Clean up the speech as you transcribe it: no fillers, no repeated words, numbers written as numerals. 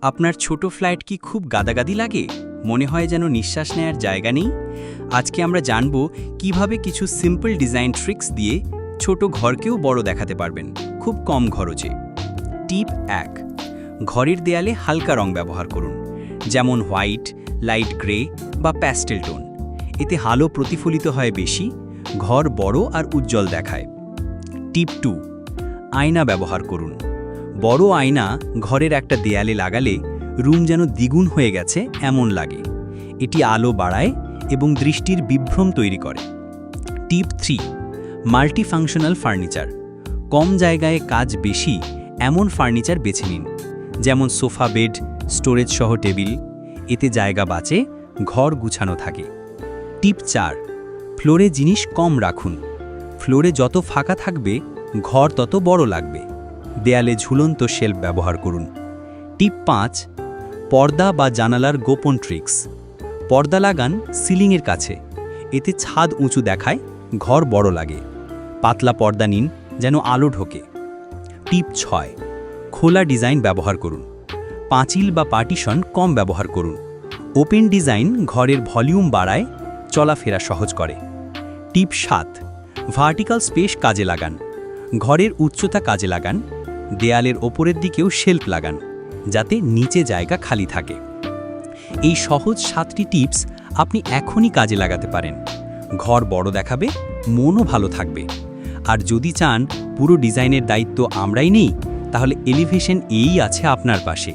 আপনার ছোট ফ্ল্যাট কি খুব গাদাগাদি লাগে? মনে হয় যেন নিঃশ্বাস নেয়ার জায়গা নেই? আজকে আমরা জানব কিভাবে কিছু সিম্পল ডিজাইন ট্রিক্স দিয়ে ছোট ঘরকেও বড় দেখাতে পারবেন খুব কম খরচে। টিপ 1, ঘরের দেয়ালে হালকা রং ব্যবহার করুন, যেমন হোয়াইট, লাইট গ্রে বা প্যাস্টেল টোন। এতে আলো প্রতিফলিত হয় বেশি, ঘর বড় আর উজ্জ্বল দেখায়। টিপ 2, আয়না ব্যবহার করুন। বড় আয়না ঘরের একটা দেয়ালে লাগালে রুম যেন দ্বিগুণ হয়ে গেছে এমন লাগে। এটি আলো বাড়ায় এবং দৃষ্টির বিভ্রম তৈরি করে। টিপ 3, মাল্টিফাংশনাল ফার্নিচার। কম জায়গায় কাজ বেশি এমন ফার্নিচার বেছে নিন, যেমন সোফা, বেড, স্টোরেজ সহ টেবিল। এতে জায়গা বাঁচে, ঘর গুছানো থাকে। টিপ 4, ফ্লোরে জিনিস কম রাখুন। ফ্লোরে যত ফাঁকা থাকবে ঘর তত বড় লাগবে। দেয়ালে ঝুলন্ত শেলফ ব্যবহার করুন। টিপ 5, পর্দা বা জানালার গোপন ট্রিক্স। পর্দা লাগান সিলিংয়ের কাছে, এতে ছাদ উঁচু দেখায়, ঘর বড় লাগে। পাতলা পর্দা নিন যেন আলো ঢোকে। টিপ 6, খোলা ডিজাইন ব্যবহার করুন। পাঁচিল বা পার্টিশন কম ব্যবহার করুন। ওপেন ডিজাইন ঘরের ভলিউম বাড়ায়, চলাফেরা সহজ করে। টিপ 7, ভার্টিক্যাল স্পেস কাজে লাগান। ঘরের উচ্চতা কাজে লাগান। দেয়ালের ওপরের দিকেও শেলফ লাগান, যাতে নিচে জায়গা খালি থাকে। এই সহজ 7টি টিপস আপনি এখনই কাজে লাগাতে পারেন। ঘর বড় দেখাবে, মনও ভালো থাকবে। আর যদি চান পুরো ডিজাইনের দায়িত্ব আমরাই নিই, তাহলে এলিভেশন এই আছে আপনার পাশে।